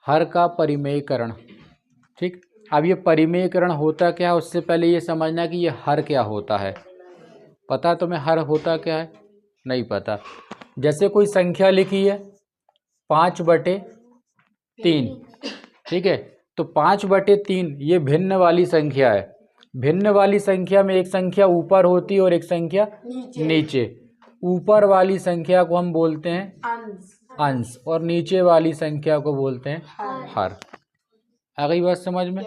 हर का परिमेयकरण। ठीक, अब ये परिमेयकरण होता क्या है, उससे पहले ये समझना कि ये हर क्या होता है। पता है तुम्हें हर होता क्या है? नहीं पता। जैसे कोई संख्या लिखी है 5/3, ठीक है, तो 5/3 ये भिन्न वाली संख्या है। भिन्न वाली संख्या में एक संख्या ऊपर होती है और एक संख्या नीचे। ऊपर वाली संख्या को हम बोलते हैं अंश और नीचे वाली संख्या को बोलते हैं हर। आ गई बात समझ में?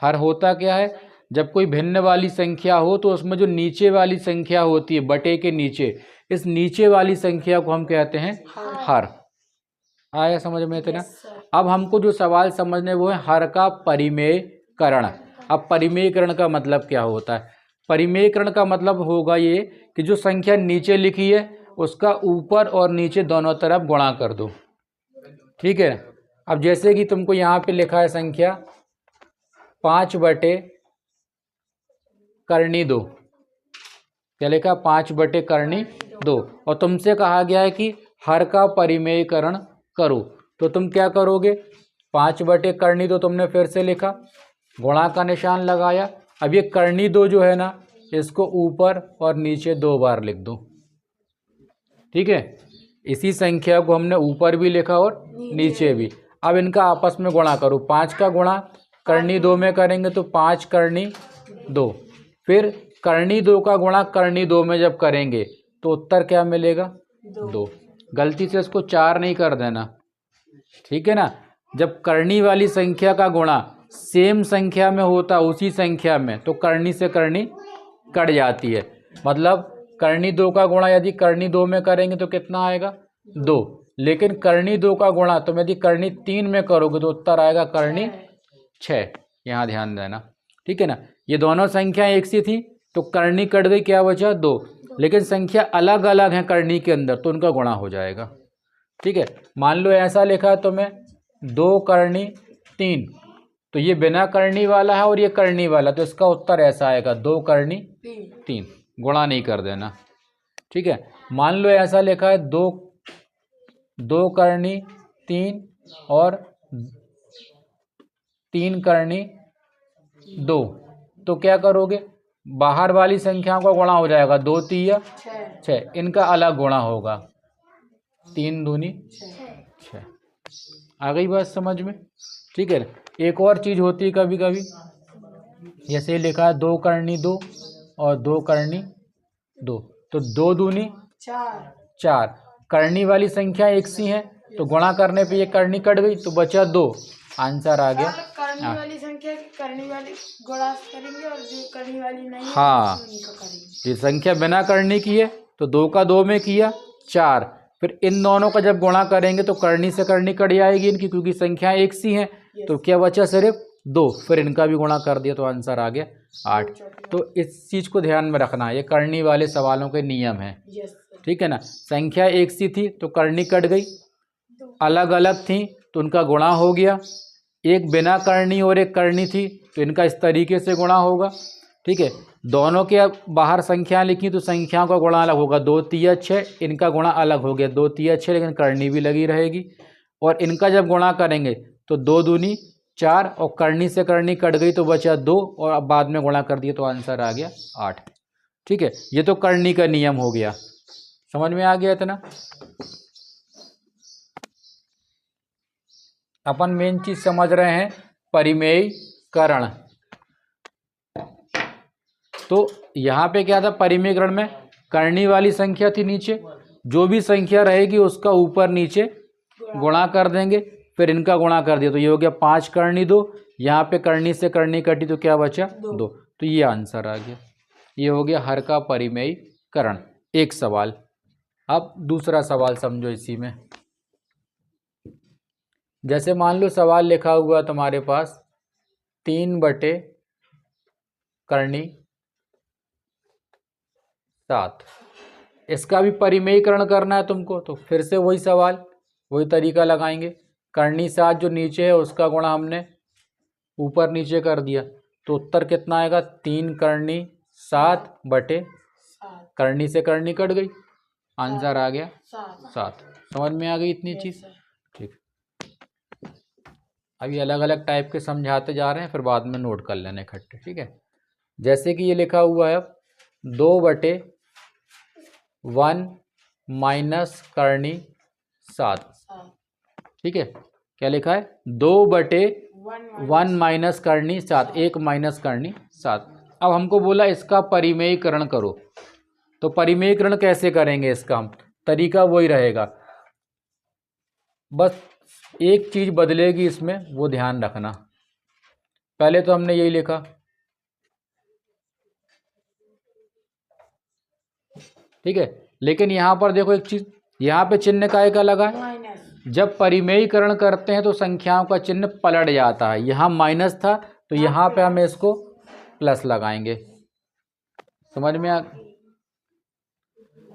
हर होता क्या है, जब कोई भिन्न वाली संख्या हो तो उसमें जो नीचे वाली संख्या होती है बटे के नीचे, इस नीचे वाली संख्या को हम कहते हैं हर। आया समझ में इतना? अब हमको जो सवाल समझने वो है हर का परिमेयकरण। अब परिमेयकरण का मतलब क्या होता है? परिमेयकरण का मतलब होगा ये कि जो संख्या नीचे लिखी है उसका ऊपर और नीचे दोनों तरफ गुणा कर दो। ठीक है, अब जैसे कि तुमको यहाँ पे लिखा है संख्या 5/2। क्या लिखा? 5/2 और तुमसे कहा गया है कि हर का परिमेयकरण करो। तो तुम क्या करोगे? 5/2 तुमने फिर से लिखा, गुणा का निशान लगाया। अब ये 2 जो है ना, इसको ऊपर और नीचे 2 बार लिख दो। ठीक है, इसी संख्या को हमने ऊपर भी लिखा और नीचे भी। अब इनका आपस में गुणा करो। 5 का गुणा 2 में करेंगे तो 5×2, फिर 2 का गुणा 2 में जब करेंगे तो उत्तर क्या मिलेगा? 2। गलती से इसको 4 नहीं कर देना, ठीक है ना। जब करनी वाली संख्या का गुणा सेम संख्या में होता उसी संख्या में, तो करनी से करनी कट जाती है। मतलब 2 का गुणा यदि 2 में करेंगे तो कितना आएगा? 2। लेकिन 2 का गुणा तुम यदि 3 में करोगे तो उत्तर आएगा 6। यहाँ ध्यान देना, ठीक है ना। ये दोनों संख्या एक सी थी तो करनी कट गई, क्या बचा? 2। लेकिन संख्या अलग अलग है करनी के अंदर तो उनका गुणा हो जाएगा। ठीक है, मान लो ऐसा लिखा है तुम्हें 2×3, तो ये बिना करनी वाला है और ये करनी वाला, तो इसका उत्तर ऐसा आएगा 2×3। गुणा नहीं कर देना, ठीक है। मान लो ऐसा लिखा है 2×3 और 3×2, तो क्या करोगे? बाहर वाली संख्याओं का गुणा हो जाएगा, 2×3 6, इनका अलग गुणा होगा, 3×2 6। आ गई बात समझ में? ठीक है। एक और चीज होती है कभी कभी, जैसे लिखा है 2×2 और 2×2, तो 2×2 4। करनी वाली संख्या एक सी है तो गुणा करने पे ये करनी कट गई तो बचा 2। आंसर आ गया। करनी वाली संख्या करनी वाली गुणा करेंगे और जो करनी वाली नहीं है हाँ, ये संख्या बिना करनी की है तो 2 का 2 में किया 4, फिर इन दोनों का जब गुणा करेंगे तो करनी से करनी कट जाएगी इनकी, क्योंकि संख्या एक सी है। तो क्या बचा? सिर्फ 2, फिर इनका भी गुणा कर दिया तो आंसर आ गया 8। तो इस चीज को ध्यान में रखना, ये करनी वाले सवालों के नियम है, ठीक है ना। संख्या एक सी थी तो करनी कट गई, अलग अलग थी तो उनका गुणा हो गया, एक बिना करनी और एक करनी थी तो इनका इस तरीके से गुणा होगा। ठीक है, दोनों के बाहर संख्या लिखी तो संख्याओं का गुणा अलग होगा, 2×3 6, इनका गुणा अलग हो गया 2×3 6, लेकिन करनी भी लगी रहेगी। और इनका जब गुणा करेंगे तो 2×2 4 और करनी से करनी कट गई तो बचा 2 और अब बाद में गुणा कर दिया तो आंसर आ गया 8। ठीक है, ये तो करनी का नियम हो गया, समझ में आ गया इतना। अपन मेन चीज समझ रहे हैं परिमेयकरण। तो यहाँ पे क्या था? परिमेयकरण में करनी वाली संख्या थी नीचे, जो भी संख्या रहेगी उसका ऊपर नीचे गुणा कर देंगे, फिर इनका गुणा कर दिया तो ये हो गया 5×2। यहाँ पे करनी से करनी कटी तो क्या बचा? 2। तो ये आंसर आ गया। ये हो गया हर का परिमेयकरण। एक सवाल। अब दूसरा सवाल समझो इसी में। जैसे मान लो सवाल लिखा हुआ तुम्हारे पास 3/7, इसका भी परिमेयकरण करना है तुमको, तो फिर से वही सवाल वही तरीका लगाएंगे। करनी 7 जो नीचे है उसका गुणा हमने ऊपर नीचे कर दिया तो उत्तर कितना आएगा? 3×7 करनी से करनी कट गई, आंसर आ गया 7। समझ में आ गई इतनी चीज? ठीक। अभी अलग अलग टाइप के समझाते जा रहे हैं, फिर बाद में नोट कर लेना इकट्ठे, ठीक है। जैसे कि ये लिखा हुआ है अब 2/1 माइनस करनी 7, ठीक है। क्या लिखा है? 2/1 माइनस करनी 7, 1 माइनस करनी 7। अब हमको बोला इसका परिमेयीकरण करो, तो परिमेयीकरण कैसे करेंगे इसका हम? तरीका वही रहेगा, बस एक चीज बदलेगी इसमें, वो ध्यान रखना। पहले तो हमने यही लिखा, ठीक है, लेकिन यहां पर देखो एक चीज, यहां पे चिन्ह का लगा है। जब परिमेयीकरण करते हैं तो संख्याओं का चिन्ह पलट जाता है। यहाँ माइनस था तो यहाँ पे हम इसको प्लस लगाएंगे, समझ में आ?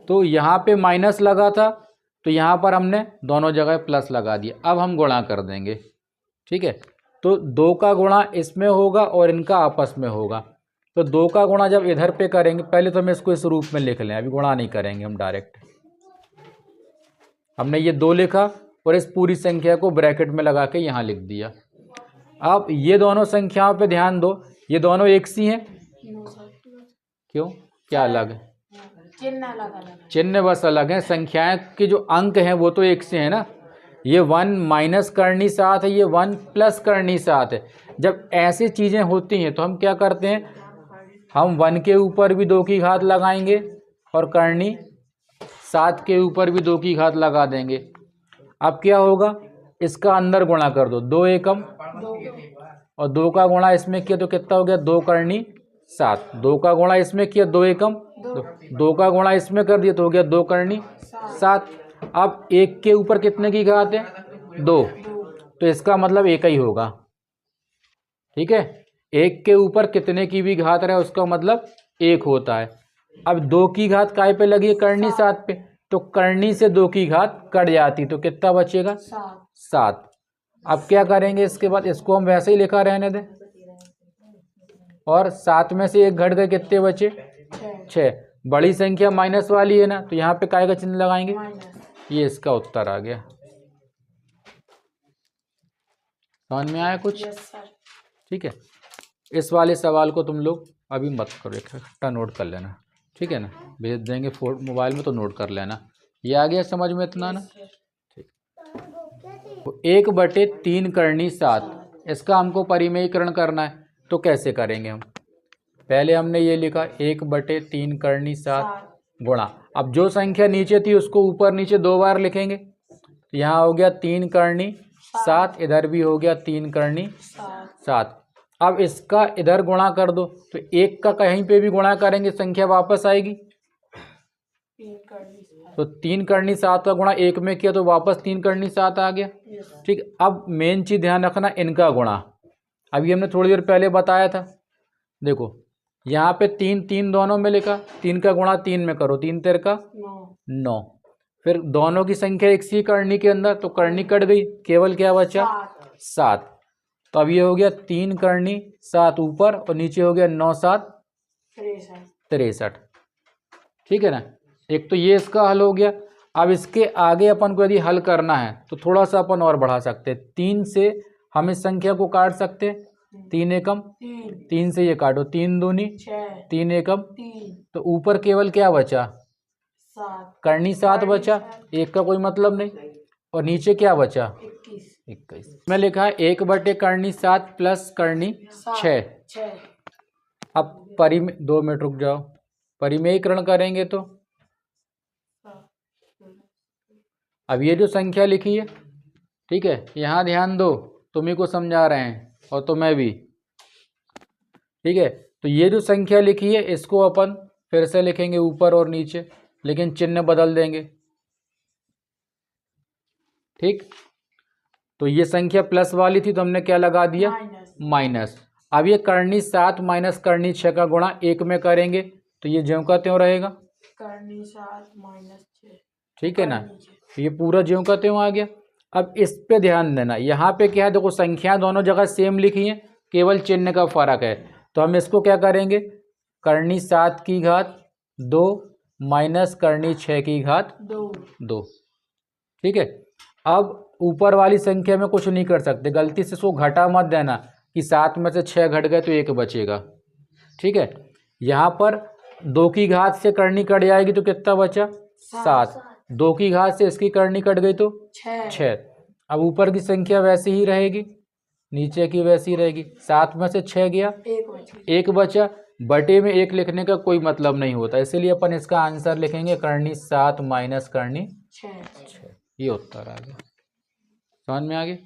तो यहाँ पे माइनस लगा था तो यहाँ पर हमने दोनों जगह प्लस लगा दिया। अब हम गुणा कर देंगे, ठीक है। तो 2 का गुणा इसमें होगा और इनका आपस में होगा। तो 2 का गुणा जब इधर पे करेंगे, पहले तो हम इसको इस रूप में लिख लें, अभी गुणा नहीं करेंगे हम डायरेक्ट। हमने ये 2 लिखा और इस पूरी संख्या को ब्रैकेट में लगा के यहाँ लिख दिया। अब ये दोनों संख्याओं पे ध्यान दो, ये दोनों एक सी हैं, क्यों, क्या अलग है? चिन्ह बस अलग है, संख्याएं के जो अंक हैं वो तो एक से है ना। ये 1 माइनस करनी 7 है, ये 1 प्लस करनी 7 है। जब ऐसी चीजें होती हैं तो हम क्या करते हैं, हम 1 के ऊपर भी 2 की घात लगाएंगे और करनी 7 के ऊपर भी 2 की घात लगा देंगे। अब क्या होगा, इसका अंदर गुणा कर दो, 2 एकम और 2 का गुणा इसमें किया तो कितना हो गया, 2 करनी 7। 2 का गुणा इसमें किया 2 एकम, 2 का गुणा इसमें कर दिया तो हो गया 2 करनी 7। अब 1 के ऊपर कितने की घात है, 2, तो इसका मतलब एक ही होगा, ठीक है। 1 के ऊपर कितने की भी घात रहे उसका मतलब 1 होता है। अब 2 की घात काय पे लगी है, करनी 7 पे, तो करनी से 2 की घात कट जाती तो कितना बचेगा, 7। अब क्या करेंगे इसके बाद, इसको हम वैसे ही लिखा रहने दें और 7 में से 1 घट गए, कितने बचे, 6। बड़ी संख्या माइनस वाली है ना, तो यहाँ पे काय का चिन्ह लगाएंगे, ये इसका उत्तर आ गया। समझ में आया कुछ? ठीक है, इस वाले सवाल को तुम लोग अभी मत करो, इकट्ठा नोट कर लेना, ठीक है ना। भेज देंगे मोबाइल में तो नोट कर लेना। ये आ गया समझ में इतना ना, ठीक। 1/3 करनी 7, इसका हमको परिमेयीकरण करना है, तो कैसे करेंगे हम? पहले हमने ये लिखा 1/3 करनी 7 गुणा, अब जो संख्या नीचे थी उसको ऊपर नीचे 2 बार लिखेंगे। तो यहाँ हो गया 3 करनी 7, इधर भी हो गया 3 करनी 7। अब इसका इधर गुणा कर दो, तो 1 का कहीं पे भी गुणा करेंगे संख्या वापस आएगी। तो 3 करनी 7 का गुणा 1 में किया तो वापस 3 करनी 7 आ गया, ठीक। अब मेन चीज ध्यान रखना, इनका गुणा अभी हमने थोड़ी देर पहले बताया था। देखो यहाँ पे 3 दोनों में लिखा, 3 का गुणा 3 में करो, 3 तेर का 9। फिर दोनों की संख्या एक सी करनी के अंदर, तो करनी कट गई, केवल क्या बचा, 7। तो अब ये हो गया 3 करनी 7 ऊपर और नीचे हो गया 9 7 63, ठीक है ना। एक तो ये इसका हल हो गया। अब इसके आगे अपन को यदि हल करना है तो थोड़ा सा अपन और बढ़ा सकते हैं। 3 से हम इस संख्या को काट सकते हैं, 3 एकम 3 से ये काटो, 3 दूनी 3 एकम, तो ऊपर केवल क्या बचा, करनी 7 बचा, 1 का कोई मतलब नहीं, और नीचे क्या बचा 21। मैं लिखा है 1/करनी करनी 7 प्लस करनी 6। अब 2 मिनट रुक जाओ, परिमेयीकरण करेंगे तो अब ये जो संख्या लिखी है, ठीक है, यहाँ ध्यान दो, तुम्ही को समझा रहे हैं और तो मैं भी, ठीक है। तो ये जो संख्या लिखी है इसको अपन फिर से लिखेंगे ऊपर और नीचे, लेकिन चिन्ह बदल देंगे, ठीक। तो ये संख्या प्लस वाली थी तो हमने क्या लगा दिया, माइनस। अब ये करनी 7 माइनस करनी 6 का गुणा 1 में करेंगे तो ये ज्यों का त्यों रहेगा, करनी 7 माइनस 6, ठीक है ना। ये पूरा ज्यों का त्यों आ गया। अब इस पे ध्यान देना, यहाँ पे क्या है, देखो संख्या दोनों जगह सेम लिखी हैं, केवल चिन्ह का फर्क है। तो हम इसको क्या करेंगे, करनी 7 की घात 2 माइनस करनी 6 की घात 2, ठीक है। अब ऊपर वाली संख्या में कुछ नहीं कर सकते, गलती से इसको घटा मत देना कि 7 में से 6 घट गए तो 1 बचेगा। ठीक है, यहाँ पर 2 की घात से करनी कट जाएगी तो कितना बचा 7, 2 की घात से इसकी करनी कट गई तो 6। अब ऊपर की संख्या वैसी ही रहेगी, नीचे की वैसी रहेगी। 7 में से 6 गया, 1 बचा, बटे में 1 लिखने का कोई मतलब नहीं होता, इसीलिए अपन इसका आंसर लिखेंगे करनी 7 माइनस करनी 6। ये उत्तर आ गया। समझ में आ गया।